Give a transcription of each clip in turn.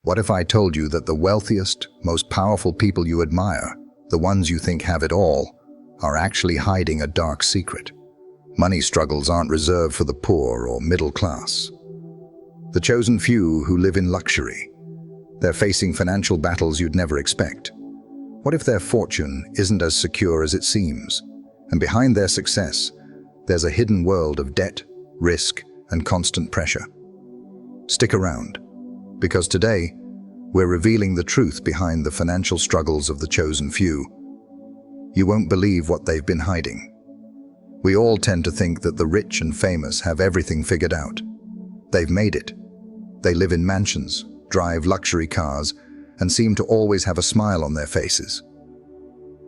What if I told you that the wealthiest, most powerful people you admire, the ones you think have it all, are actually hiding a dark secret? Money struggles aren't reserved for the poor or middle class. The chosen few who live in luxury. They're facing financial battles you'd never expect. What if their fortune isn't as secure as it seems, and behind their success, there's a hidden world of debt, risk, and constant pressure? Stick around, because today, we're revealing the truth behind the financial struggles of the chosen few. You won't believe what they've been hiding. We all tend to think that the rich and famous have everything figured out. They've made it. They live in mansions, drive luxury cars, and seem to always have a smile on their faces.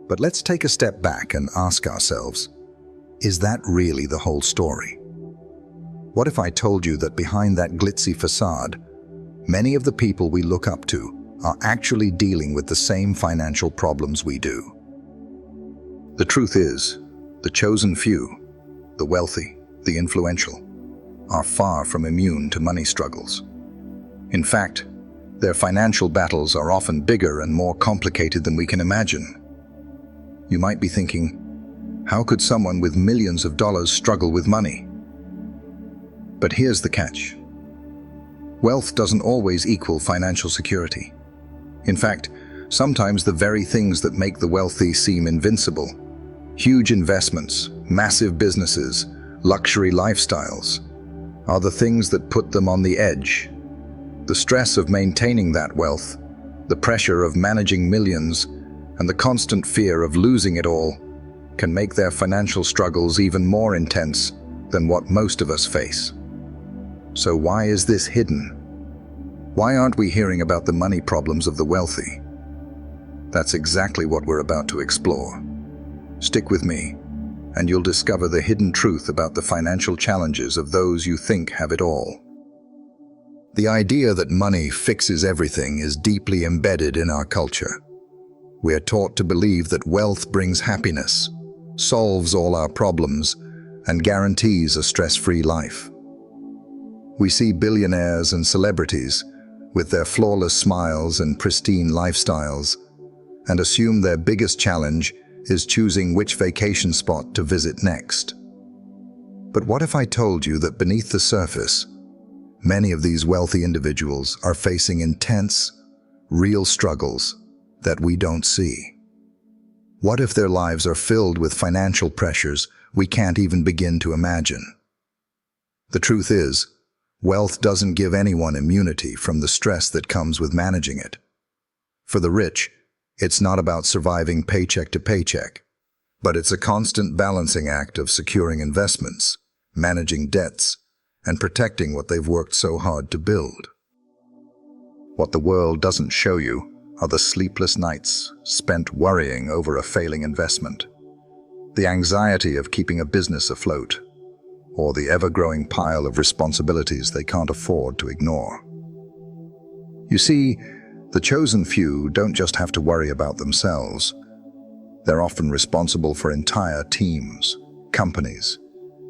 But let's take a step back and ask ourselves, is that really the whole story? What if I told you that behind that glitzy facade, many of the people we look up to are actually dealing with the same financial problems we do? The truth is, the chosen few, the wealthy, the influential, are far from immune to money struggles. In fact, their financial battles are often bigger and more complicated than we can imagine. You might be thinking, how could someone with millions of dollars struggle with money? But here's the catch. Wealth doesn't always equal financial security. In fact, sometimes the very things that make the wealthy seem invincible, huge investments, massive businesses, luxury lifestyles, are the things that put them on the edge. The stress of maintaining that wealth, the pressure of managing millions, and the constant fear of losing it all can make their financial struggles even more intense than what most of us face. So why is this hidden? Why aren't we hearing about the money problems of the wealthy? That's exactly what we're about to explore. Stick with me, and you'll discover the hidden truth about the financial challenges of those you think have it all. The idea that money fixes everything is deeply embedded in our culture. We are taught to believe that wealth brings happiness, solves all our problems, and guarantees a stress-free life. We see billionaires and celebrities with their flawless smiles and pristine lifestyles, and assume their biggest challenge is choosing which vacation spot to visit next. But what if I told you that beneath the surface, many of these wealthy individuals are facing intense, real struggles that we don't see? What if their lives are filled with financial pressures we can't even begin to imagine? The truth is, wealth doesn't give anyone immunity from the stress that comes with managing it. For the rich, it's not about surviving paycheck to paycheck, but it's a constant balancing act of securing investments, managing debts, and protecting what they've worked so hard to build. What the world doesn't show you are the sleepless nights spent worrying over a failing investment, the anxiety of keeping a business afloat, or the ever-growing pile of responsibilities they can't afford to ignore. You see, the chosen few don't just have to worry about themselves. They're often responsible for entire teams, companies,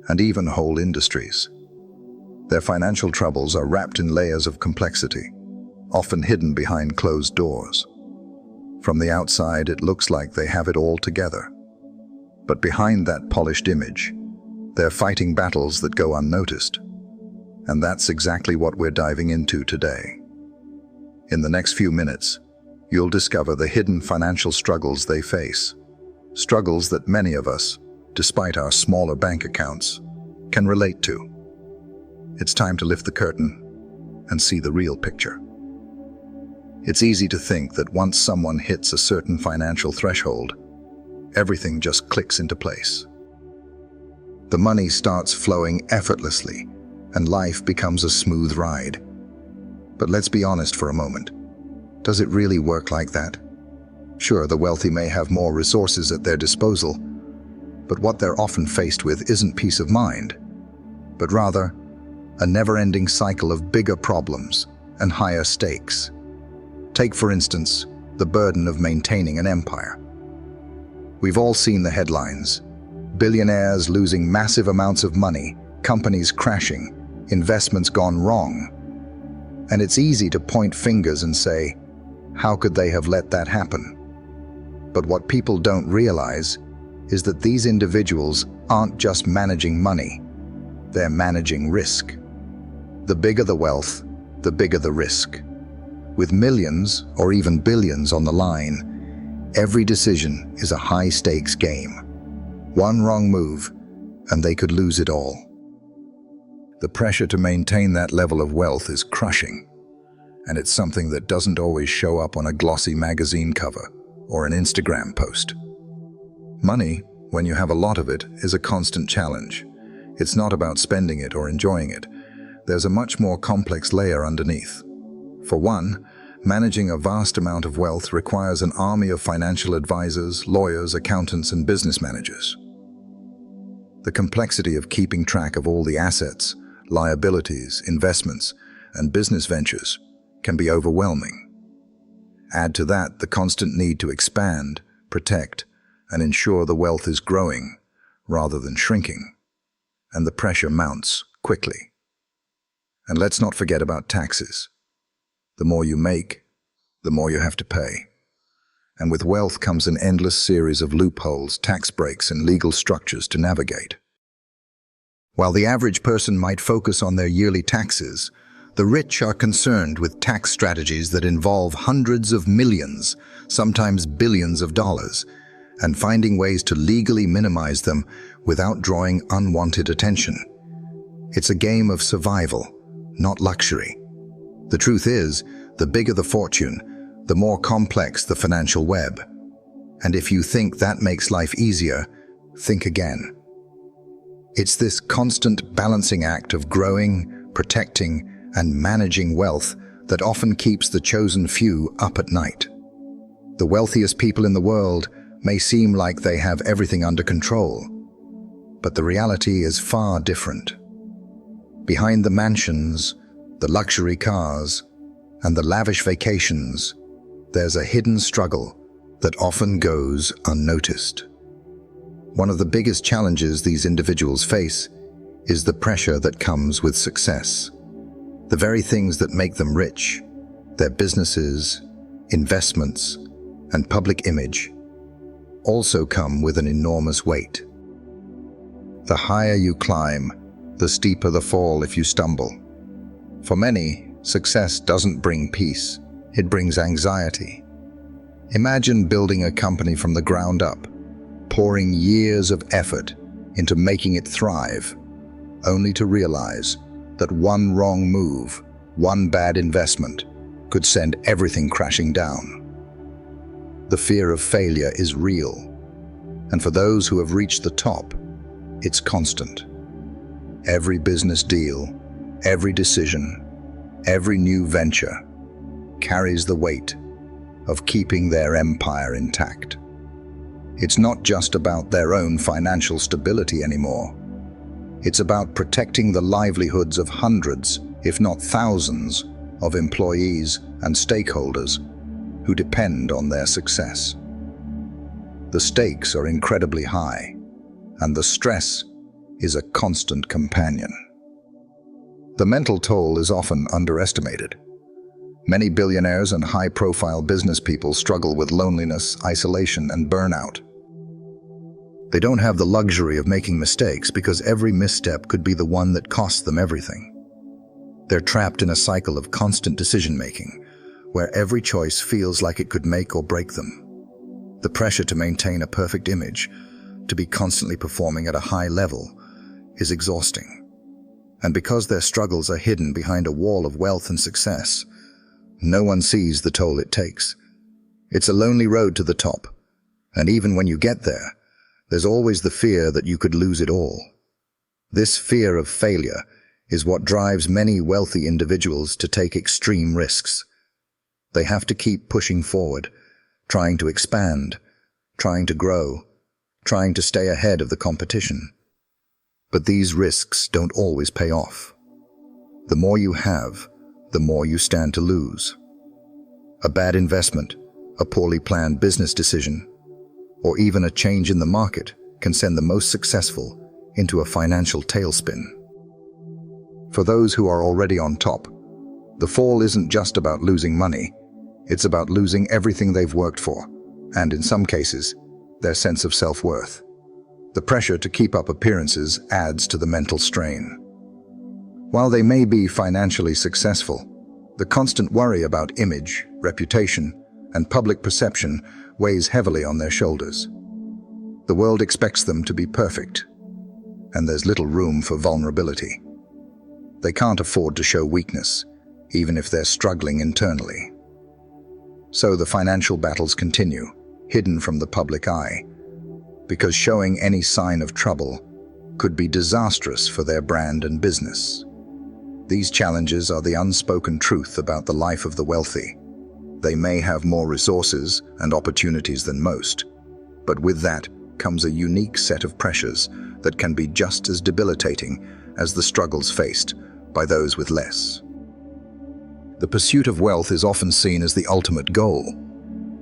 and even whole industries. Their financial troubles are wrapped in layers of complexity, often hidden behind closed doors. From the outside, it looks like they have it all together. But behind that polished image, they're fighting battles that go unnoticed. And that's exactly what we're diving into today. In the next few minutes, you'll discover the hidden financial struggles they face, struggles that many of us, despite our smaller bank accounts, can relate to. It's time to lift the curtain and see the real picture. It's easy to think that once someone hits a certain financial threshold, everything just clicks into place. The money starts flowing effortlessly, and life becomes a smooth ride. But let's be honest for a moment. Does it really work like that? Sure, the wealthy may have more resources at their disposal, but what they're often faced with isn't peace of mind, but rather a never-ending cycle of bigger problems and higher stakes. Take, for instance, the burden of maintaining an empire. We've all seen the headlines: billionaires losing massive amounts of money, companies crashing, investments gone wrong. And it's easy to point fingers and say, how could they have let that happen? But what people don't realize is that these individuals aren't just managing money, they're managing risk. The bigger the wealth, the bigger the risk. With millions or even billions on the line, every decision is a high-stakes game. One wrong move, and they could lose it all. The pressure to maintain that level of wealth is crushing, and it's something that doesn't always show up on a glossy magazine cover or an Instagram post. Money, when you have a lot of it, is a constant challenge. It's not about spending it or enjoying it. There's a much more complex layer underneath. For one, managing a vast amount of wealth requires an army of financial advisors, lawyers, accountants, and business managers. The complexity of keeping track of all the assets, liabilities, investments, and business ventures can be overwhelming. Add to that the constant need to expand, protect, and ensure the wealth is growing rather than shrinking, and the pressure mounts quickly. And let's not forget about taxes. The more you make, the more you have to pay. And with wealth comes an endless series of loopholes, tax breaks, and legal structures to navigate. While the average person might focus on their yearly taxes, the rich are concerned with tax strategies that involve hundreds of millions, sometimes billions of dollars, and finding ways to legally minimize them without drawing unwanted attention. It's a game of survival, not luxury. The truth is, the bigger the fortune, the more complex the financial web. And if you think that makes life easier, think again. It's this constant balancing act of growing, protecting, and managing wealth that often keeps the chosen few up at night. The wealthiest people in the world may seem like they have everything under control, but the reality is far different. Behind the mansions, the luxury cars, and the lavish vacations, there's a hidden struggle that often goes unnoticed. One of the biggest challenges these individuals face is the pressure that comes with success. The very things that make them rich, their businesses, investments, and public image, also come with an enormous weight. The higher you climb, the steeper the fall if you stumble. For many, success doesn't bring peace, it brings anxiety. Imagine building a company from the ground up, pouring years of effort into making it thrive, only to realize that one wrong move, one bad investment, could send everything crashing down. The fear of failure is real, and for those who have reached the top, it's constant. Every business deal, every decision, every new venture carries the weight of keeping their empire intact. It's not just about their own financial stability anymore. It's about protecting the livelihoods of hundreds, if not thousands, of employees and stakeholders who depend on their success. The stakes are incredibly high, and the stress is a constant companion. The mental toll is often underestimated. Many billionaires and high-profile business people struggle with loneliness, isolation, and burnout. They don't have the luxury of making mistakes because every misstep could be the one that costs them everything. They're trapped in a cycle of constant decision-making, where every choice feels like it could make or break them. The pressure to maintain a perfect image, to be constantly performing at a high level, is exhausting. And because their struggles are hidden behind a wall of wealth and success, no one sees the toll it takes. It's a lonely road to the top, and even when you get there, there's always the fear that you could lose it all. This fear of failure is what drives many wealthy individuals to take extreme risks. They have to keep pushing forward, trying to expand, trying to grow, trying to stay ahead of the competition. But these risks don't always pay off. The more you have, the more you stand to lose. A bad investment, a poorly planned business decision, or even a change in the market can send the most successful into a financial tailspin. For those who are already on top, The fall isn't just about losing money, it's about losing everything they've worked for, and in some cases, their sense of self-worth. The pressure to keep up appearances adds to the mental strain. While they may be financially successful, the constant worry about image, reputation, and public perception weighs heavily on their shoulders. The world expects them to be perfect, and there's little room for vulnerability. They can't afford to show weakness, even if they're struggling internally. So the financial battles continue, hidden from the public eye, because showing any sign of trouble could be disastrous for their brand and business. These challenges are the unspoken truth about the life of the wealthy. They may have more resources and opportunities than most, but with that comes a unique set of pressures that can be just as debilitating as the struggles faced by those with less. The pursuit of wealth is often seen as the ultimate goal,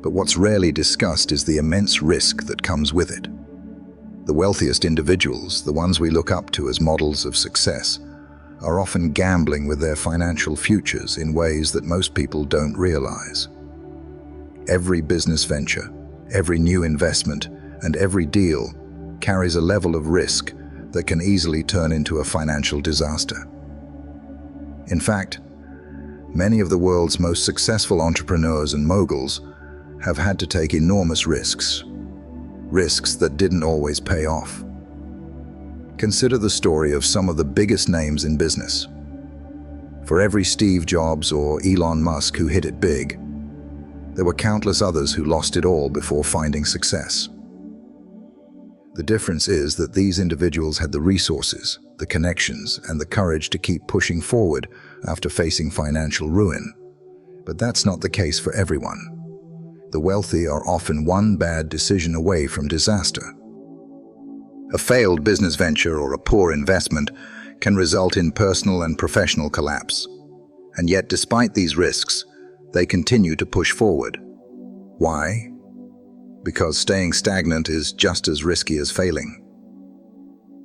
but what's rarely discussed is the immense risk that comes with it. The wealthiest individuals, the ones we look up to as models of success, are often gambling with their financial futures in ways that most people don't realize. Every business venture, every new investment, and every deal carries a level of risk that can easily turn into a financial disaster. In fact, many of the world's most successful entrepreneurs and moguls have had to take enormous risks that didn't always pay off. Consider the story of some of the biggest names in business. For every Steve Jobs or Elon Musk who hit it big, there were countless others who lost it all before finding success. The difference is that these individuals had the resources, the connections, and the courage to keep pushing forward after facing financial ruin. But that's not the case for everyone. The wealthy are often one bad decision away from disaster. A failed business venture or a poor investment can result in personal and professional collapse. And yet, despite these risks, they continue to push forward. Why? Because staying stagnant is just as risky as failing.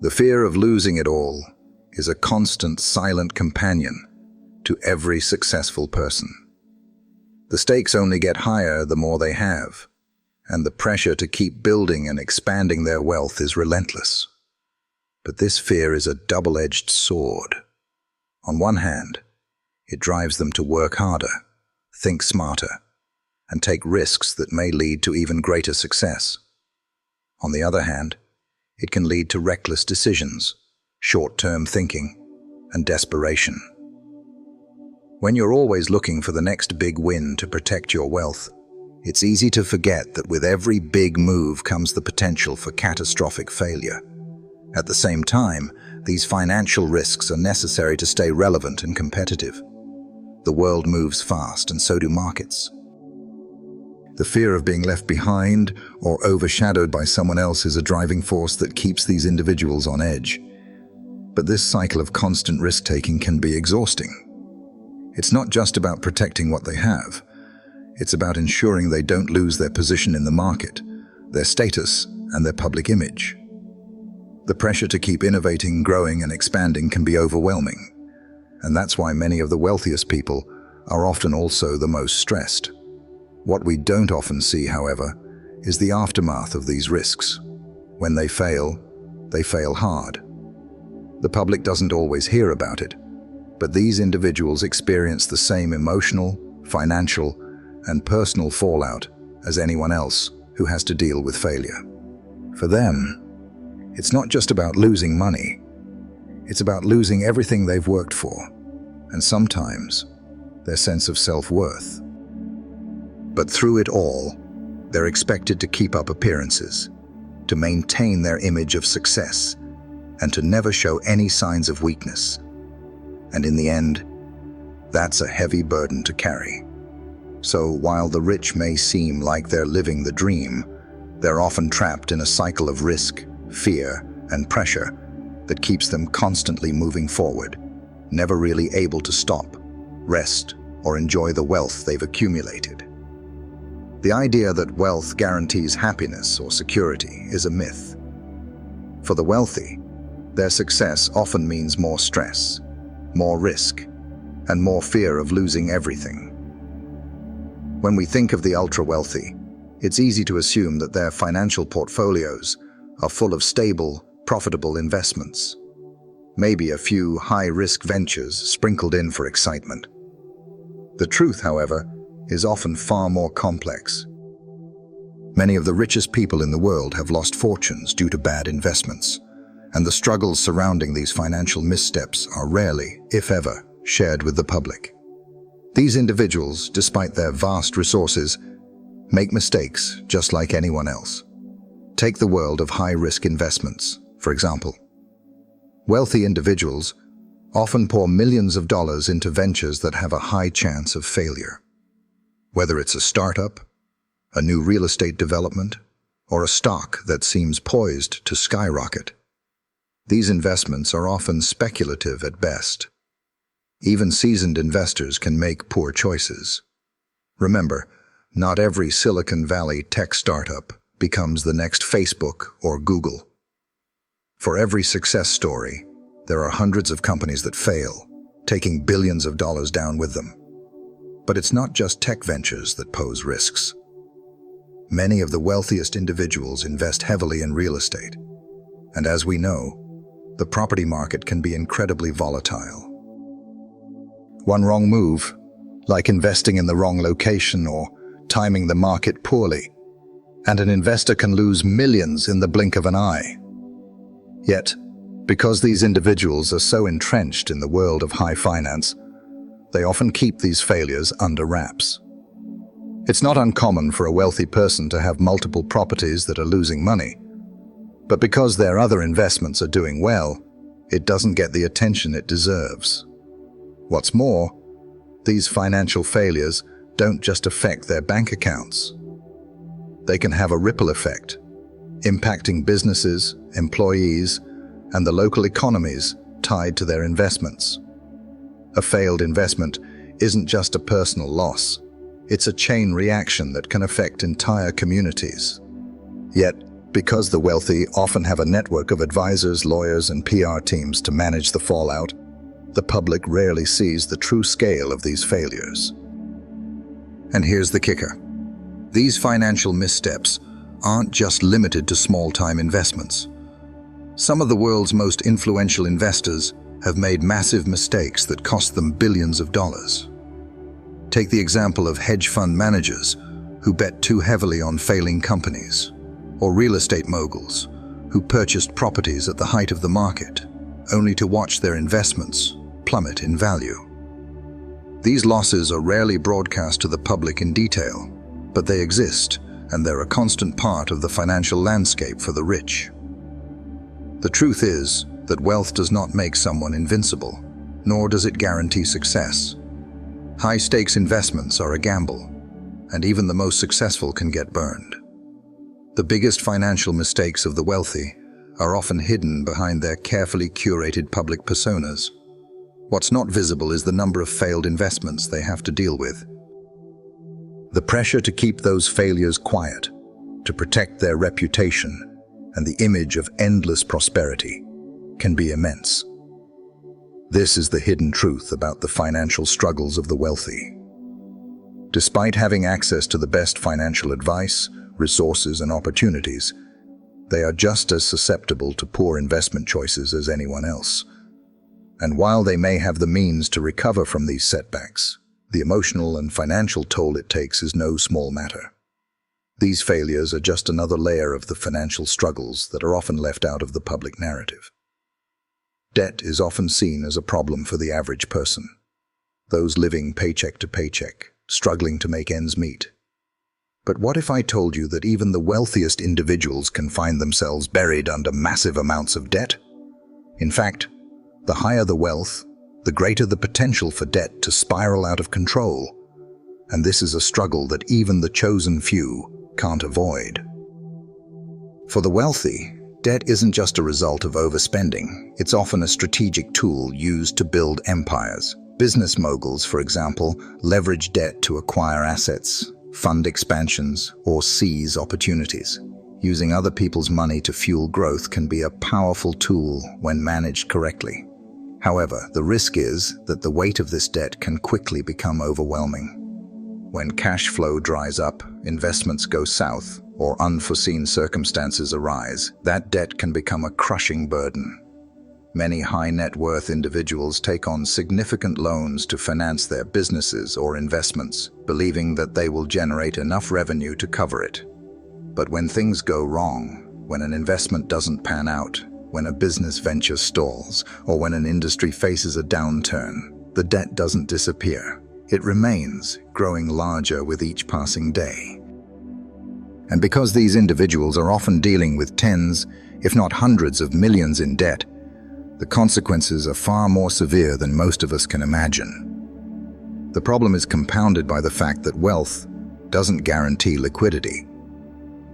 The fear of losing it all is a constant, silent companion to every successful person. The stakes only get higher the more they have, and the pressure to keep building and expanding their wealth is relentless. But this fear is a double-edged sword. On one hand, it drives them to work harder, think smarter, and take risks that may lead to even greater success. On the other hand, it can lead to reckless decisions, short-term thinking, and desperation. When you're always looking for the next big win to protect your wealth, it's easy to forget that with every big move comes the potential for catastrophic failure. At the same time, these financial risks are necessary to stay relevant and competitive. The world moves fast, and so do markets. The fear of being left behind or overshadowed by someone else is a driving force that keeps these individuals on edge. But this cycle of constant risk-taking can be exhausting. It's not just about protecting what they have. It's about ensuring they don't lose their position in the market, their status, and their public image. The pressure to keep innovating, growing, and expanding can be overwhelming. And that's why many of the wealthiest people are often also the most stressed. What we don't often see, however, is the aftermath of these risks. When they fail hard. The public doesn't always hear about it, but these individuals experience the same emotional, financial, and personal fallout as anyone else who has to deal with failure. For them, it's not just about losing money. It's about losing everything they've worked for, and sometimes their sense of self-worth. But through it all, they're expected to keep up appearances, to maintain their image of success, and to never show any signs of weakness. And in the end, that's a heavy burden to carry. So while the rich may seem like they're living the dream, they're often trapped in a cycle of risk, fear, and pressure that keeps them constantly moving forward, never really able to stop, rest, or enjoy the wealth they've accumulated. The idea that wealth guarantees happiness or security is a myth. For the wealthy, their success often means more stress, more risk, and more fear of losing everything. When we think of the ultra-wealthy, it's easy to assume that their financial portfolios are full of stable, profitable investments. Maybe a few high-risk ventures sprinkled in for excitement. The truth, however, is often far more complex. Many of the richest people in the world have lost fortunes due to bad investments, and the struggles surrounding these financial missteps are rarely, if ever, shared with the public. These individuals, despite their vast resources, make mistakes just like anyone else. Take the world of high-risk investments, for example. Wealthy individuals often pour millions of dollars into ventures that have a high chance of failure. Whether it's a startup, a new real estate development, or a stock that seems poised to skyrocket. These investments are often speculative at best. Even seasoned investors can make poor choices. Remember, not every Silicon Valley tech startup becomes the next Facebook or Google. For every success story, there are hundreds of companies that fail, taking billions of dollars down with them. But it's not just tech ventures that pose risks. Many of the wealthiest individuals invest heavily in real estate. And as we know, the property market can be incredibly volatile. One wrong move, like investing in the wrong location or timing the market poorly, and an investor can lose millions in the blink of an eye. Yet, because these individuals are so entrenched in the world of high finance, they often keep these failures under wraps. It's not uncommon for a wealthy person to have multiple properties that are losing money, but because their other investments are doing well, it doesn't get the attention it deserves. What's more, these financial failures don't just affect their bank accounts. They can have a ripple effect, impacting businesses, employees, and the local economies tied to their investments. A failed investment isn't just a personal loss. It's a chain reaction that can affect entire communities. Yet, because the wealthy often have a network of advisors, lawyers, and PR teams to manage the fallout, the public rarely sees the true scale of these failures. And here's the kicker. These financial missteps aren't just limited to small-time investments. Some of the world's most influential investors have made massive mistakes that cost them billions of dollars. Take the example of hedge fund managers who bet too heavily on failing companies, or real estate moguls who purchased properties at the height of the market, only to watch their investments plummet in value. These losses are rarely broadcast to the public in detail, but they exist, and they're a constant part of the financial landscape for the rich. The truth is that wealth does not make someone invincible, nor does it guarantee success. High-stakes investments are a gamble, and even the most successful can get burned. The biggest financial mistakes of the wealthy are often hidden behind their carefully curated public personas. What's not visible is the number of failed investments they have to deal with. The pressure to keep those failures quiet, to protect their reputation, and the image of endless prosperity can be immense. This is the hidden truth about the financial struggles of the wealthy. Despite having access to the best financial advice, resources, and opportunities, they are just as susceptible to poor investment choices as anyone else. And while they may have the means to recover from these setbacks, the emotional and financial toll it takes is no small matter. These failures are just another layer of the financial struggles that are often left out of the public narrative. Debt is often seen as a problem for the average person, those living paycheck to paycheck, struggling to make ends meet. But what if I told you that even the wealthiest individuals can find themselves buried under massive amounts of debt? In fact, the higher the wealth, the greater the potential for debt to spiral out of control. And this is a struggle that even the chosen few can't avoid. For the wealthy, debt isn't just a result of overspending. It's often a strategic tool used to build empires. Business moguls, for example, leverage debt to acquire assets, fund expansions, or seize opportunities. Using other people's money to fuel growth can be a powerful tool when managed correctly. However, the risk is that the weight of this debt can quickly become overwhelming. When cash flow dries up, investments go south, or unforeseen circumstances arise, that debt can become a crushing burden. Many high net worth individuals take on significant loans to finance their businesses or investments, believing that they will generate enough revenue to cover it. But when things go wrong, when an investment doesn't pan out, when a business venture stalls, or when an industry faces a downturn, the debt doesn't disappear. It remains, growing larger with each passing day. And because these individuals are often dealing with tens, if not hundreds of millions in debt, the consequences are far more severe than most of us can imagine. The problem is compounded by the fact that wealth doesn't guarantee liquidity.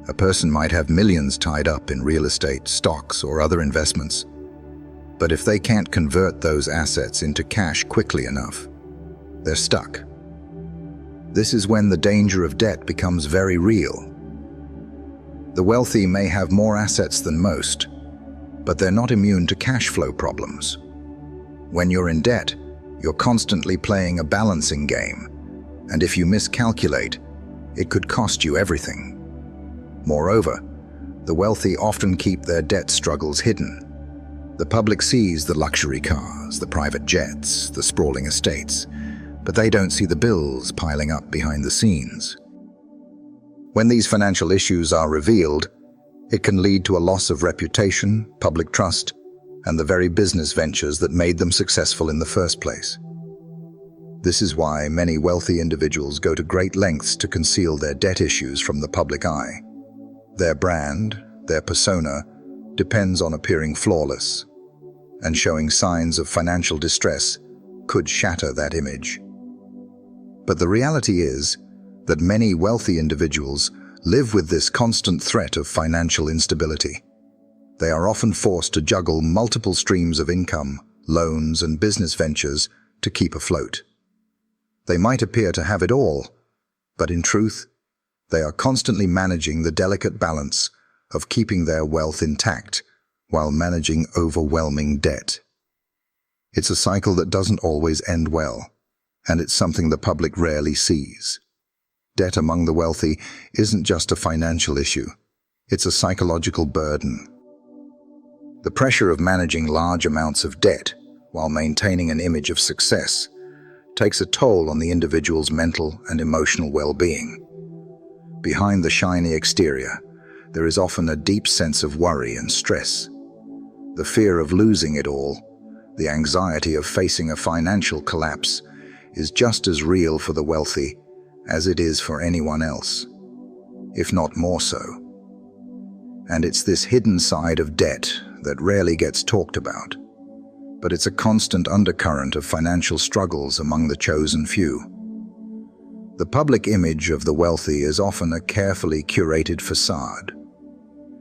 A person might have millions tied up in real estate, stocks, or other investments, but if they can't convert those assets into cash quickly enough, they're stuck. This is when the danger of debt becomes very real. The wealthy may have more assets than most, but they're not immune to cash flow problems. When you're in debt, you're constantly playing a balancing game, and if you miscalculate, it could cost you everything. Moreover, the wealthy often keep their debt struggles hidden. The public sees the luxury cars, the private jets, the sprawling estates, but they don't see the bills piling up behind the scenes. When these financial issues are revealed, it can lead to a loss of reputation, public trust, and the very business ventures that made them successful in the first place. This is why many wealthy individuals go to great lengths to conceal their debt issues from the public eye. Their brand, their persona, depends on appearing flawless, and showing signs of financial distress could shatter that image. But the reality is that many wealthy individuals live with this constant threat of financial instability. They are often forced to juggle multiple streams of income, loans, and business ventures to keep afloat. They might appear to have it all, but in truth, they are constantly managing the delicate balance of keeping their wealth intact while managing overwhelming debt. It's a cycle that doesn't always end well, and it's something the public rarely sees. Debt among the wealthy isn't just a financial issue, it's a psychological burden. The pressure of managing large amounts of debt while maintaining an image of success takes a toll on the individual's mental and emotional well-being. Behind the shiny exterior, there is often a deep sense of worry and stress. The fear of losing it all, the anxiety of facing a financial collapse, is just as real for the wealthy as it is for anyone else, if not more so. And it's this hidden side of debt that rarely gets talked about, but it's a constant undercurrent of financial struggles among the chosen few. The public image of the wealthy is often a carefully curated facade,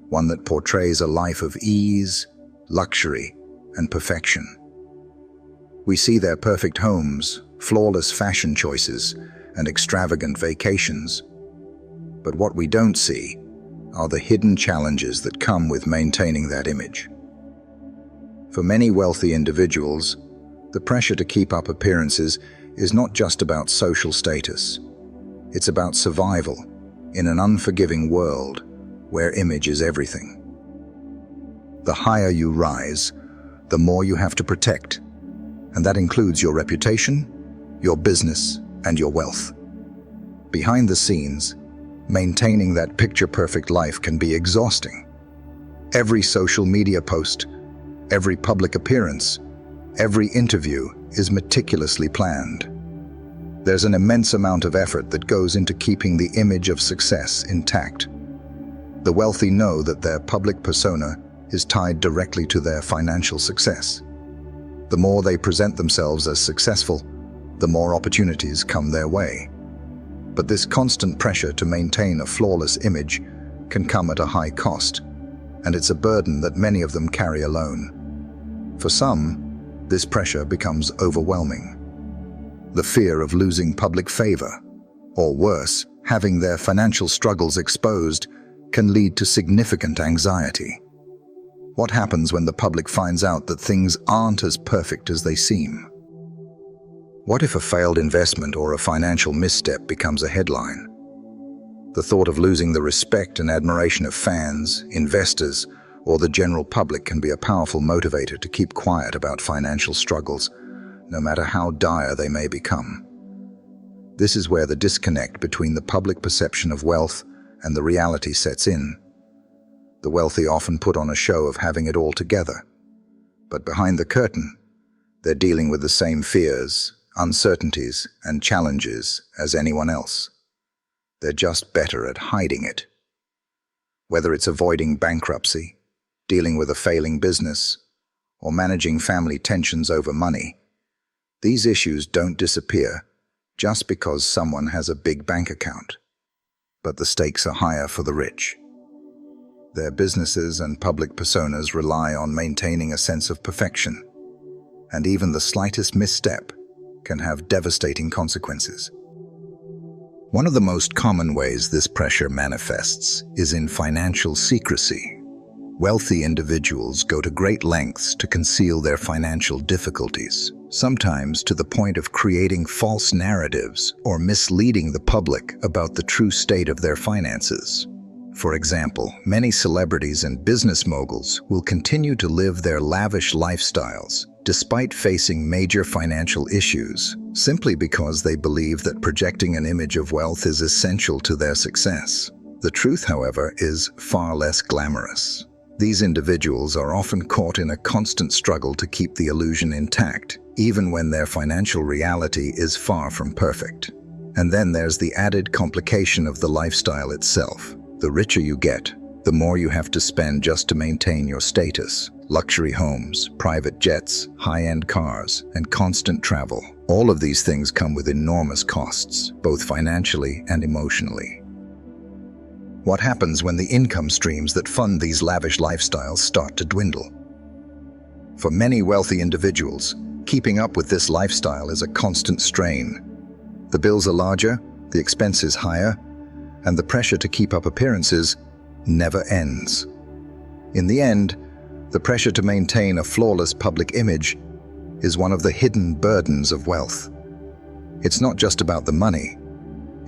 one that portrays a life of ease, luxury, and perfection. We see their perfect homes, flawless fashion choices, and extravagant vacations. But what we don't see are the hidden challenges that come with maintaining that image. For many wealthy individuals, the pressure to keep up appearances is not just about social status. It's about survival in an unforgiving world where image is everything. The higher you rise, the more you have to protect, and that includes your reputation, your business, and your wealth. Behind the scenes, maintaining that picture-perfect life can be exhausting. Every social media post, every public appearance, every interview is meticulously planned. There's an immense amount of effort that goes into keeping the image of success intact. The wealthy know that their public persona is tied directly to their financial success. The more they present themselves as successful, the more opportunities come their way. But this constant pressure to maintain a flawless image can come at a high cost, and it's a burden that many of them carry alone. For some, this pressure becomes overwhelming. The fear of losing public favor, or worse, having their financial struggles exposed, can lead to significant anxiety. What happens when the public finds out that things aren't as perfect as they seem? What if a failed investment or a financial misstep becomes a headline? The thought of losing the respect and admiration of fans, investors, or the general public can be a powerful motivator to keep quiet about financial struggles, no matter how dire they may become. This is where the disconnect between the public perception of wealth and the reality sets in. The wealthy often put on a show of having it all together, but behind the curtain, they're dealing with the same fears, uncertainties, and challenges as anyone else. They're just better at hiding it. Whether it's avoiding bankruptcy, dealing with a failing business, or managing family tensions over money, these issues don't disappear just because someone has a big bank account. But the stakes are higher for the rich. Their businesses and public personas rely on maintaining a sense of perfection, and even the slightest misstep can have devastating consequences. One of the most common ways this pressure manifests is in financial secrecy. Wealthy individuals go to great lengths to conceal their financial difficulties, sometimes to the point of creating false narratives or misleading the public about the true state of their finances. For example, many celebrities and business moguls will continue to live their lavish lifestyles despite facing major financial issues, simply because they believe that projecting an image of wealth is essential to their success. The truth, however, is far less glamorous. These individuals are often caught in a constant struggle to keep the illusion intact, even when their financial reality is far from perfect. And then there's the added complication of the lifestyle itself. The richer you get, the more you have to spend just to maintain your status. Luxury homes, private jets, high-end cars, and constant travel. All of these things come with enormous costs, both financially and emotionally. What happens when the income streams that fund these lavish lifestyles start to dwindle? For many wealthy individuals, keeping up with this lifestyle is a constant strain. The bills are larger, the expenses higher, and the pressure to keep up appearances never ends. In the end, the pressure to maintain a flawless public image is one of the hidden burdens of wealth. It's not just about the money.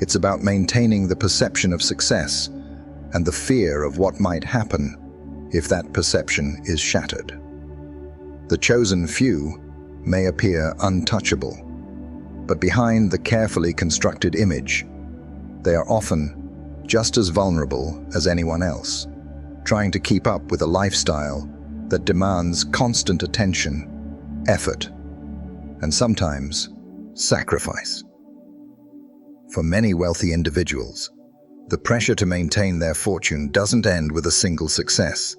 It's about maintaining the perception of success and the fear of what might happen if that perception is shattered. The chosen few may appear untouchable, but behind the carefully constructed image, they are often just as vulnerable as anyone else, trying to keep up with a lifestyle that demands constant attention, effort, and sometimes sacrifice. For many wealthy individuals, the pressure to maintain their fortune doesn't end with a single success.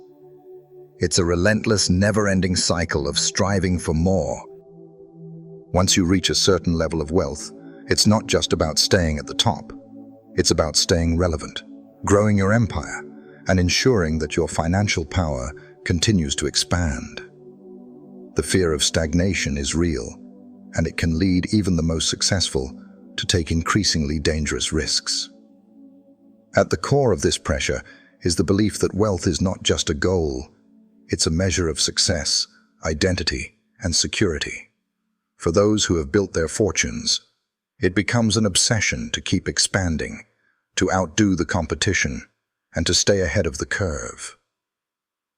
It's a relentless, never-ending cycle of striving for more. Once you reach a certain level of wealth, it's not just about staying at the top. It's about staying relevant, growing your empire, and ensuring that your financial power continues to expand. The fear of stagnation is real, and it can lead even the most successful to take increasingly dangerous risks. At the core of this pressure is the belief that wealth is not just a goal, it's a measure of success, identity, and security. For those who have built their fortunes, it becomes an obsession to keep expanding, to outdo the competition, and to stay ahead of the curve.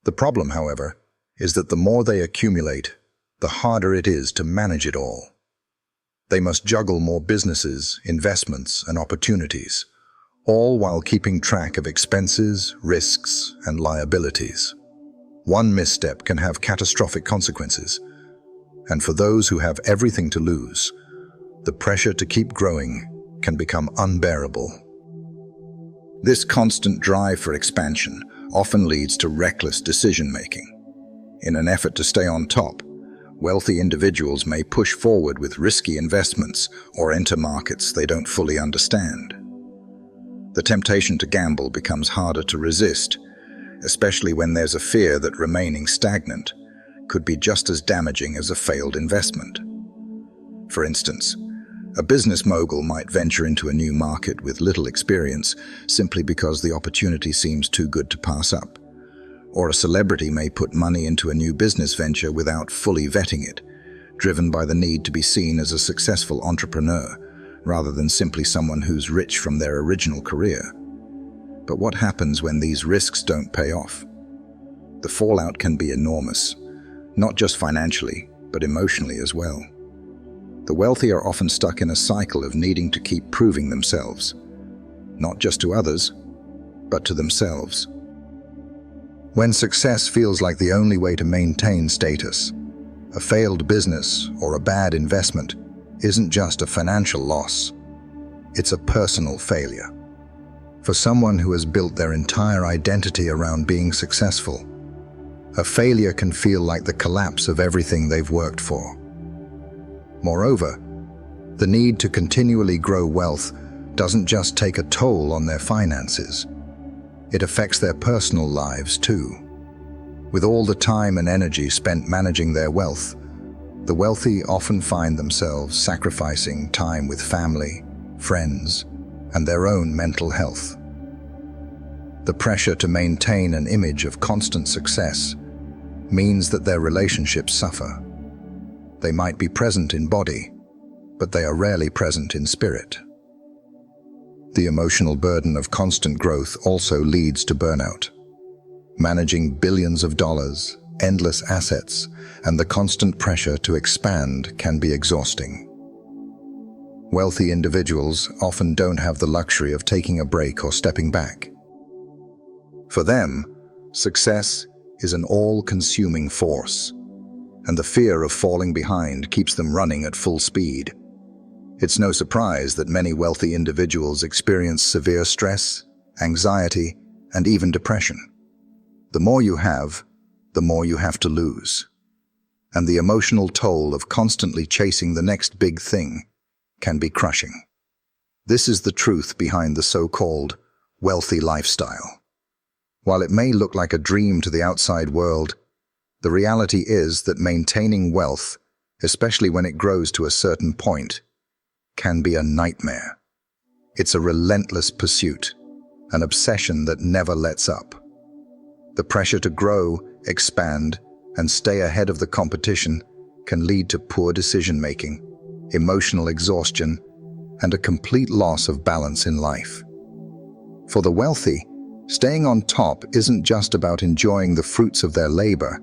The problem, however, is that the more they accumulate, the harder it is to manage it all. They must juggle more businesses, investments, and opportunities, all while keeping track of expenses, risks, and liabilities. One misstep can have catastrophic consequences, and for those who have everything to lose, the pressure to keep growing can become unbearable. This constant drive for expansion often leads to reckless decision-making. In an effort to stay on top, wealthy individuals may push forward with risky investments or enter markets they don't fully understand. The temptation to gamble becomes harder to resist, especially when there's a fear that remaining stagnant could be just as damaging as a failed investment. For instance, a business mogul might venture into a new market with little experience simply because the opportunity seems too good to pass up. Or a celebrity may put money into a new business venture without fully vetting it, driven by the need to be seen as a successful entrepreneur, rather than simply someone who's rich from their original career. But what happens when these risks don't pay off? The fallout can be enormous, not just financially, but emotionally as well. The wealthy are often stuck in a cycle of needing to keep proving themselves, not just to others, but to themselves. When success feels like the only way to maintain status, a failed business or a bad investment isn't just a financial loss, it's a personal failure. For someone who has built their entire identity around being successful, a failure can feel like the collapse of everything they've worked for. Moreover, the need to continually grow wealth doesn't just take a toll on their finances. It affects their personal lives too. With all the time and energy spent managing their wealth, the wealthy often find themselves sacrificing time with family, friends, and their own mental health. The pressure to maintain an image of constant success means that their relationships suffer. They might be present in body, but they are rarely present in spirit. The emotional burden of constant growth also leads to burnout. Managing billions of dollars, endless assets, and the constant pressure to expand can be exhausting. Wealthy individuals often don't have the luxury of taking a break or stepping back. For them, success is an all-consuming force, and the fear of falling behind keeps them running at full speed. It's no surprise that many wealthy individuals experience severe stress, anxiety, and even depression. The more you have, the more you have to lose. And the emotional toll of constantly chasing the next big thing can be crushing. This is the truth behind the so-called wealthy lifestyle. While it may look like a dream to the outside world, the reality is that maintaining wealth, especially when it grows to a certain point, can be a nightmare. It's a relentless pursuit, an obsession that never lets up. The pressure to grow, expand, and stay ahead of the competition can lead to poor decision-making, emotional exhaustion, and a complete loss of balance in life. For the wealthy, staying on top isn't just about enjoying the fruits of their labor.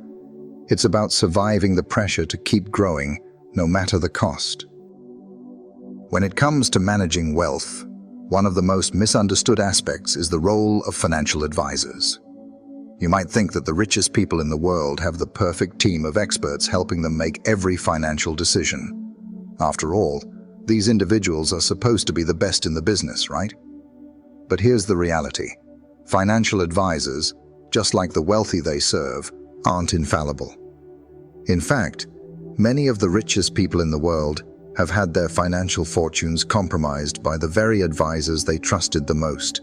It's about surviving the pressure to keep growing, no matter the cost. When it comes to managing wealth, one of the most misunderstood aspects is the role of financial advisors. You might think that the richest people in the world have the perfect team of experts helping them make every financial decision. After all, these individuals are supposed to be the best in the business, right? But here's the reality. Financial advisors, just like the wealthy they serve, aren't infallible. In fact, many of the richest people in the world have had their financial fortunes compromised by the very advisors they trusted the most.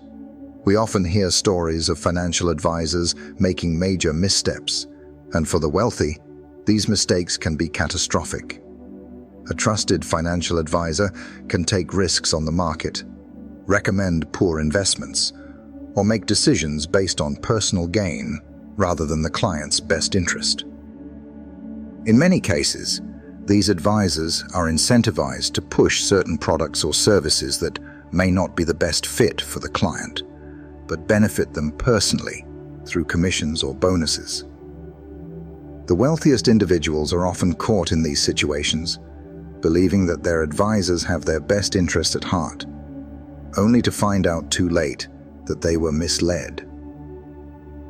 We often hear stories of financial advisors making major missteps, and for the wealthy, these mistakes can be catastrophic. A trusted financial advisor can take risks on the market, recommend poor investments, or make decisions based on personal gain rather than the client's best interest. In many cases, these advisors are incentivized to push certain products or services that may not be the best fit for the client, but benefit them personally through commissions or bonuses. The wealthiest individuals are often caught in these situations, believing that their advisors have their best interest at heart, only to find out too late that they were misled.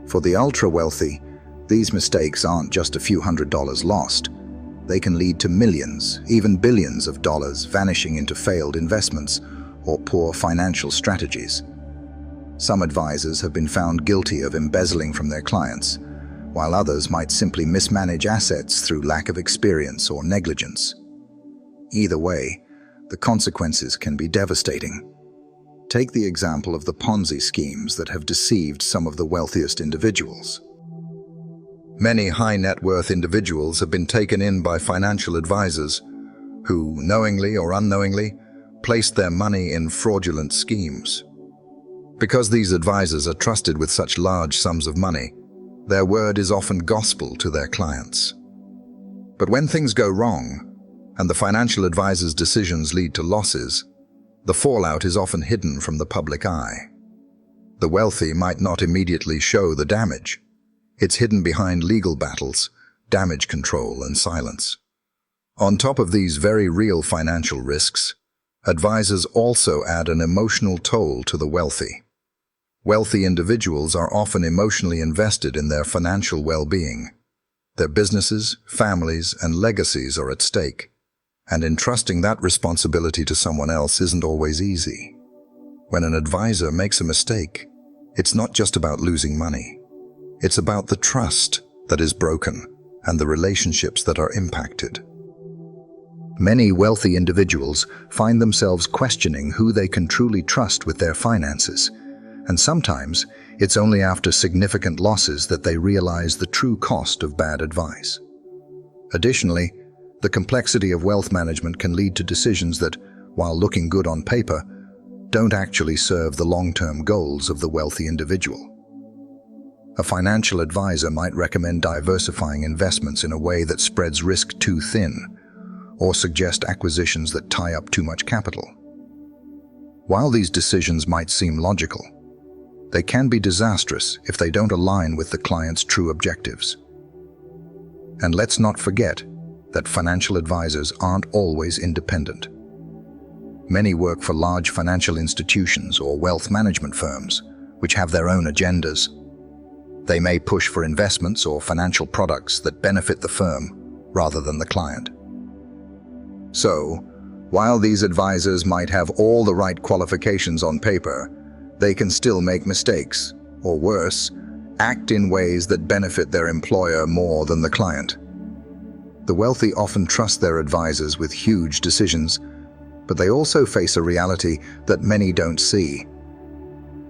For the ultra-wealthy, these mistakes aren't just a few $100s lost. They can lead to millions, even billions of dollars vanishing into failed investments or poor financial strategies. Some advisors have been found guilty of embezzling from their clients, while others might simply mismanage assets through lack of experience or negligence. Either way, the consequences can be devastating. Take the example of the Ponzi schemes that have deceived some of the wealthiest individuals. Many high-net-worth individuals have been taken in by financial advisors who, knowingly or unknowingly, placed their money in fraudulent schemes. Because these advisors are trusted with such large sums of money, Their word is often gospel to their clients. But when things go wrong, and the financial advisor's decisions lead to losses, the fallout is often hidden from the public eye. The wealthy might not immediately show the damage. It's hidden behind legal battles, damage control, and silence. On top of these very real financial risks, advisors also add an emotional toll to the wealthy. Wealthy individuals are often emotionally invested in their financial well-being. Their businesses, families, and legacies are at stake, and entrusting that responsibility to someone else isn't always easy. When an advisor makes a mistake, it's not just about losing money. It's about the trust that is broken and the relationships that are impacted. Many wealthy individuals find themselves questioning who they can truly trust with their finances, and sometimes it's only after significant losses that they realize the true cost of bad advice. Additionally, the complexity of wealth management can lead to decisions that, while looking good on paper, don't actually serve the long-term goals of the wealthy individual. A financial advisor might recommend diversifying investments in a way that spreads risk too thin, or suggest acquisitions that tie up too much capital. While these decisions might seem logical, they can be disastrous if they don't align with the client's true objectives. And let's not forget that financial advisors aren't always independent. Many work for large financial institutions or wealth management firms, which have their own agendas. They may push for investments or financial products that benefit the firm rather than the client. So, while these advisors might have all the right qualifications on paper, they can still make mistakes, or worse, act in ways that benefit their employer more than the client. The wealthy often trust their advisors with huge decisions, but they also face a reality that many don't see.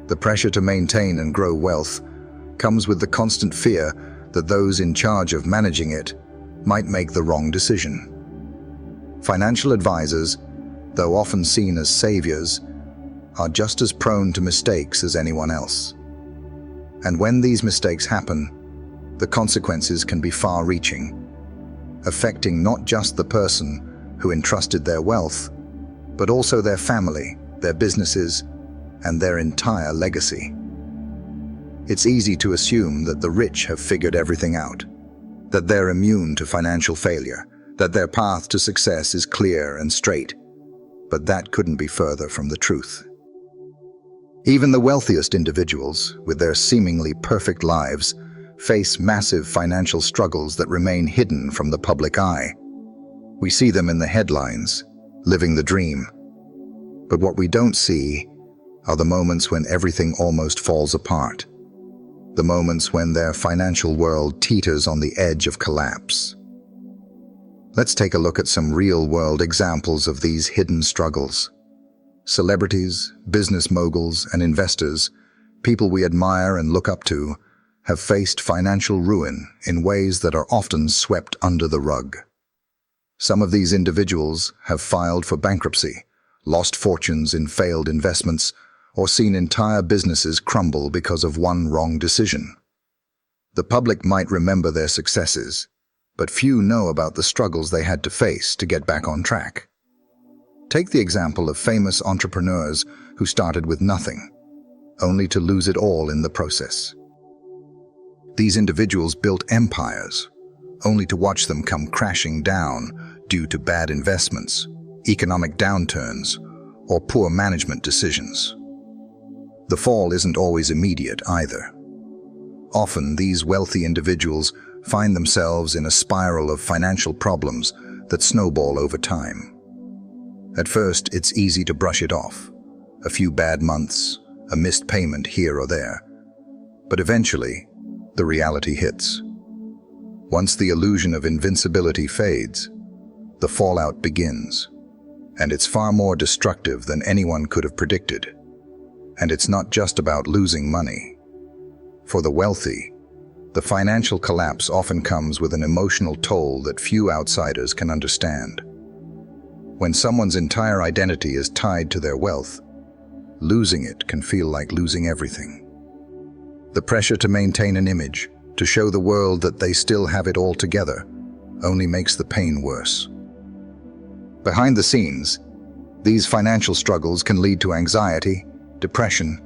The pressure to maintain and grow wealth comes with the constant fear that those in charge of managing it might make the wrong decision. Financial advisors, though often seen as saviors, are just as prone to mistakes as anyone else. And when these mistakes happen, the consequences can be far-reaching, affecting not just the person who entrusted their wealth, but also their family, their businesses, and their entire legacy. It's easy to assume that the rich have figured everything out, that they're immune to financial failure, that their path to success is clear and straight. But that couldn't be further from the truth. Even the wealthiest individuals, with their seemingly perfect lives, face massive financial struggles that remain hidden from the public eye. We see them in the headlines, living the dream. But what we don't see are the moments when everything almost falls apart. The moments when their financial world teeters on the edge of collapse. Let's take a look at some real-world examples of these hidden struggles. Celebrities, business moguls, and investors, people we admire and look up to, have faced financial ruin in ways that are often swept under the rug. Some of these individuals have filed for bankruptcy, lost fortunes in failed investments, or seen entire businesses crumble because of one wrong decision. The public might remember their successes, but few know about the struggles they had to face to get back on track. Take the example of famous entrepreneurs who started with nothing, only to lose it all in the process. These individuals built empires, only to watch them come crashing down due to bad investments, economic downturns, or poor management decisions. The fall isn't always immediate either. Often, these wealthy individuals find themselves in a spiral of financial problems that snowball over time. At first, it's easy to brush it off. A few bad months, a missed payment here or there. But eventually, the reality hits. Once the illusion of invincibility fades, the fallout begins. And it's far more destructive than anyone could have predicted. And it's not just about losing money. For the wealthy, the financial collapse often comes with an emotional toll that few outsiders can understand. When someone's entire identity is tied to their wealth, losing it can feel like losing everything. The pressure to maintain an image, To show the world that they still have it all together only makes the pain worse. Behind the scenes, these financial struggles can lead to anxiety, depression,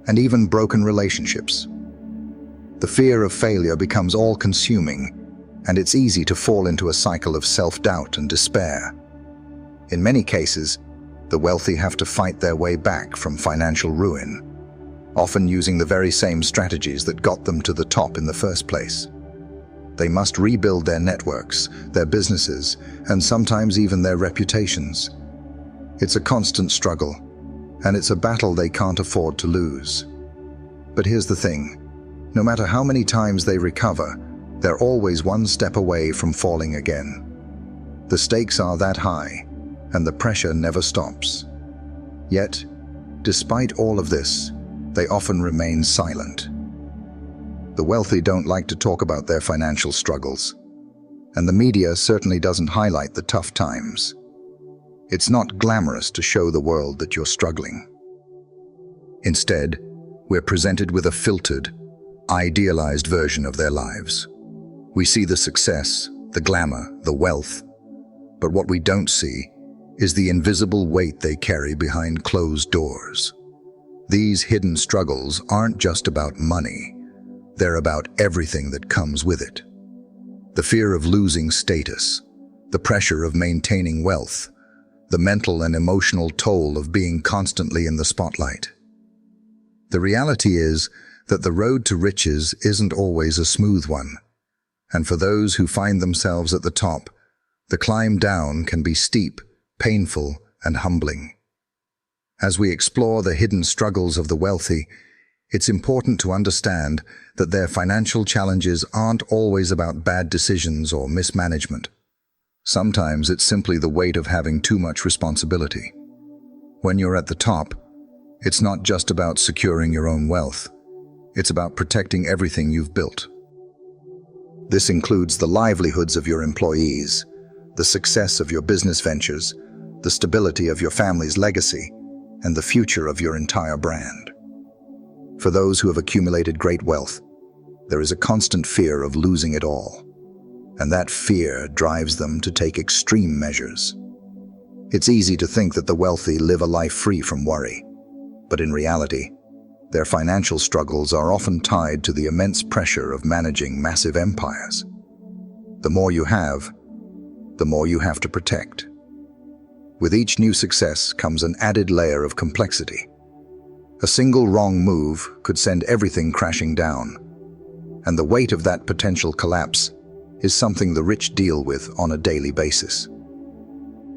and even broken relationships. The fear of failure becomes all-consuming, and it's easy to fall into a cycle of self-doubt and despair. In many cases, the wealthy have to fight their way back from financial ruin, often using the very same strategies that got them to the top in the first place. They must rebuild their networks, their businesses, and sometimes even their reputations. It's a constant struggle, and it's a battle they can't afford to lose. But here's the thing, no matter how many times they recover, they're always one step away from falling again. The stakes are that high, and the pressure never stops. Yet, despite all of this, they often remain silent. The wealthy don't like to talk about their financial struggles, and the media certainly doesn't highlight the tough times. It's not glamorous to show the world that you're struggling. Instead, we're presented with a filtered, idealized version of their lives. We see the success, the glamour, the wealth, but what we don't see is the invisible weight they carry behind closed doors. These hidden struggles aren't just about money, they're about everything that comes with it. The fear of losing status, the pressure of maintaining wealth, the mental and emotional toll of being constantly in the spotlight. The reality is that the road to riches isn't always a smooth one, and for those who find themselves at the top, the climb down can be steep, painful, and humbling. As we explore the hidden struggles of the wealthy, it's important to understand that their financial challenges aren't always about bad decisions or mismanagement. Sometimes it's simply the weight of having too much responsibility. When you're at the top, it's not just about securing your own wealth. It's about protecting everything you've built. This includes the livelihoods of your employees, the success of your business ventures, the stability of your family's legacy, and the future of your entire brand. For those who have accumulated great wealth, there is a constant fear of losing it all, and that fear drives them to take extreme measures. It's easy to think that the wealthy live a life free from worry, but in reality, their financial struggles are often tied to the immense pressure of managing massive empires. The more you have, the more you have to protect. With each new success comes an added layer of complexity. A single wrong move could send everything crashing down, and the weight of that potential collapse is something the rich deal with on a daily basis.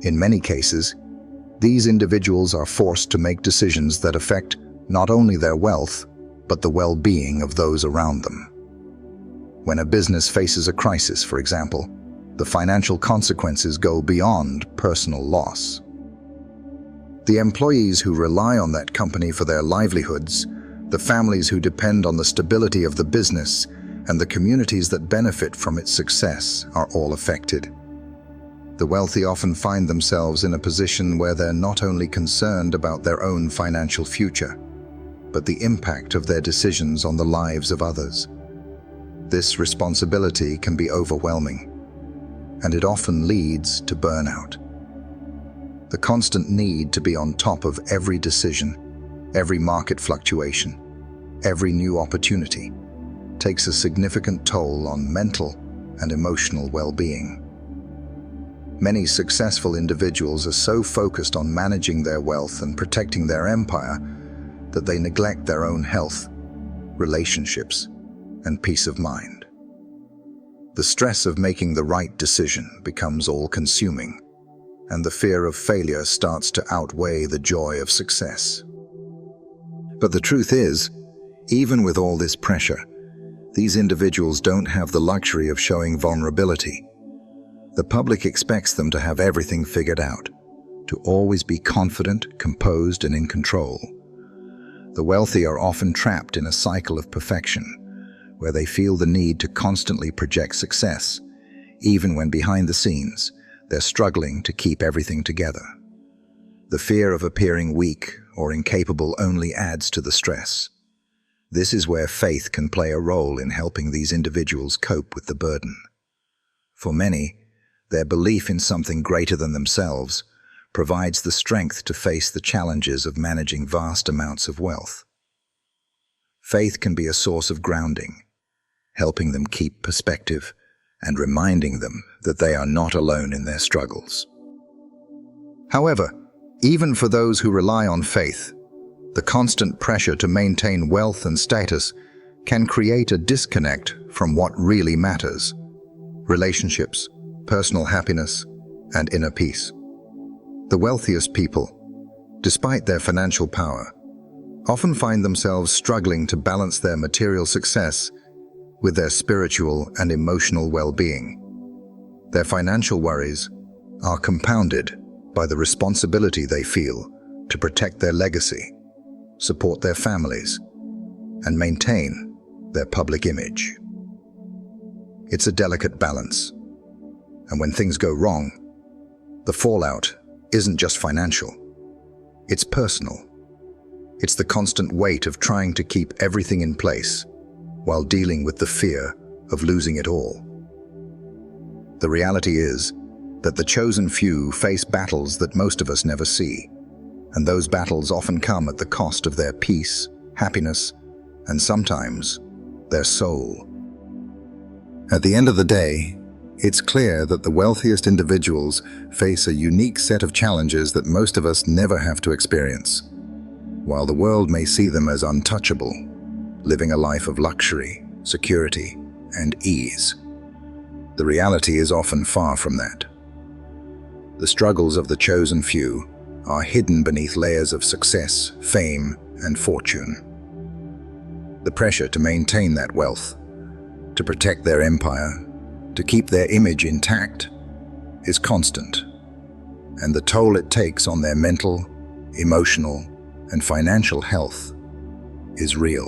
In many cases, these individuals are forced to make decisions that affect not only their wealth, but the well-being of those around them. When a business faces a crisis, for example, the financial consequences go beyond personal loss. The employees who rely on that company for their livelihoods, the families who depend on the stability of the business, and the communities that benefit from its success are all affected. The wealthy often find themselves in a position where they're not only concerned about their own financial future, but the impact of their decisions on the lives of others. This responsibility can be overwhelming, and it often leads to burnout. The constant need to be on top of every decision, every market fluctuation, every new opportunity, takes a significant toll on mental and emotional well-being. Many successful individuals are so focused on managing their wealth and protecting their empire that they neglect their own health, relationships, and peace of mind. The stress of making the right decision becomes all-consuming, and the fear of failure starts to outweigh the joy of success. But the truth is, even with all this pressure, these individuals don't have the luxury of showing vulnerability. The public expects them to have everything figured out, to always be confident, composed, and in control. The wealthy are often trapped in a cycle of perfection, where they feel the need to constantly project success, even when behind the scenes, they're struggling to keep everything together. The fear of appearing weak or incapable only adds to the stress. This is where faith can play a role in helping these individuals cope with the burden. For many, their belief in something greater than themselves provides the strength to face the challenges of managing vast amounts of wealth. Faith can be a source of grounding, helping them keep perspective and reminding them that they are not alone in their struggles. However, even for those who rely on faith, the constant pressure to maintain wealth and status can create a disconnect from what really matters: relationships, personal happiness, and inner peace. The wealthiest people, despite their financial power, often find themselves struggling to balance their material success with their spiritual and emotional well-being. Their financial worries are compounded by the responsibility they feel to protect their legacy, support their families, and maintain their public image. It's a delicate balance, and when things go wrong, the fallout isn't just financial, it's personal. It's the constant weight of trying to keep everything in place while dealing with the fear of losing it all. The reality is that the chosen few face battles that most of us never see, and those battles often come at the cost of their peace, happiness, and sometimes their soul. At the end of the day, it's clear that the wealthiest individuals face a unique set of challenges that most of us never have to experience. While the world may see them as untouchable, living a life of luxury, security, and ease, the reality is often far from that. The struggles of the chosen few are hidden beneath layers of success, fame, and fortune. The pressure to maintain that wealth, to protect their empire, to keep their image intact, is constant, and the toll it takes on their mental, emotional, and financial health is real.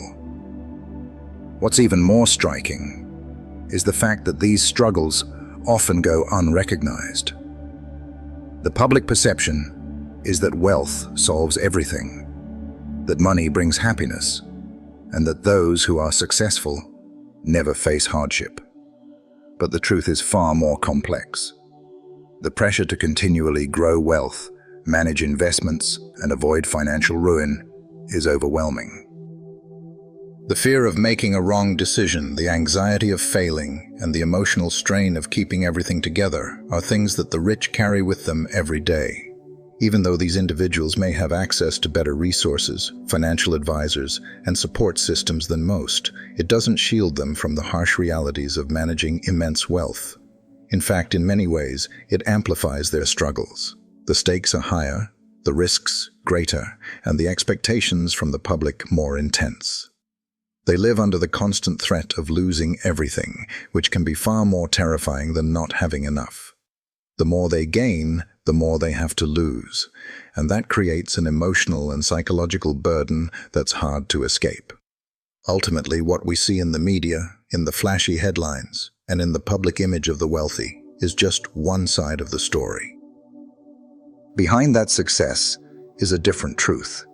What's even more striking is the fact that these struggles often go unrecognized. The public perception is that wealth solves everything, that money brings happiness, and that those who are successful never face hardship. But the truth is far more complex. The pressure to continually grow wealth, manage investments, and avoid financial ruin is overwhelming. The fear of making a wrong decision, the anxiety of failing, and the emotional strain of keeping everything together are things that the rich carry with them every day. Even though these individuals may have access to better resources, financial advisors, and support systems than most, it doesn't shield them from the harsh realities of managing immense wealth. In fact, in many ways, it amplifies their struggles. The stakes are higher, the risks greater, and the expectations from the public more intense. They live under the constant threat of losing everything, which can be far more terrifying than not having enough. The more they gain, the more they have to lose, and that creates an emotional and psychological burden that's hard to escape. Ultimately, what we see in the media, in the flashy headlines, and in the public image of the wealthy is just one side of the story. Behind that success is a different truth,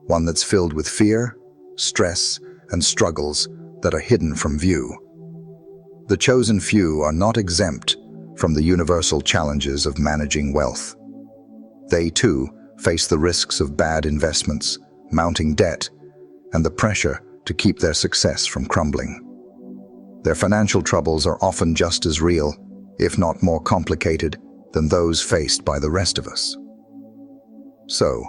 one that's filled with fear, stress, and struggles that are hidden from view. The chosen few are not exempt from the universal challenges of managing wealth. They, too, face the risks of bad investments, mounting debt, and the pressure to keep their success from crumbling. Their financial troubles are often just as real, if not more complicated, than those faced by the rest of us. So,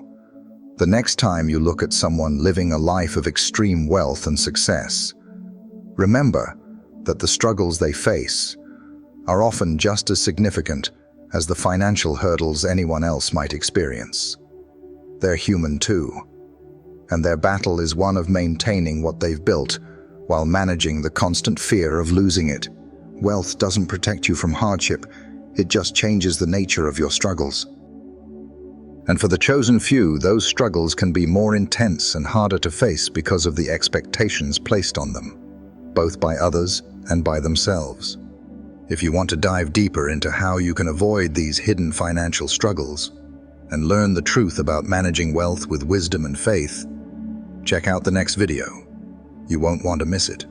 the next time you look at someone living a life of extreme wealth and success, remember that the struggles they face are often just as significant as the financial hurdles anyone else might experience. They're human too, and their battle is one of maintaining what they've built while managing the constant fear of losing it. Wealth doesn't protect you from hardship, it just changes the nature of your struggles. And for the chosen few, those struggles can be more intense and harder to face because of the expectations placed on them, both by others and by themselves. If you want to dive deeper into how you can avoid these hidden financial struggles and learn the truth about managing wealth with wisdom and faith, check out the next video. You won't want to miss it.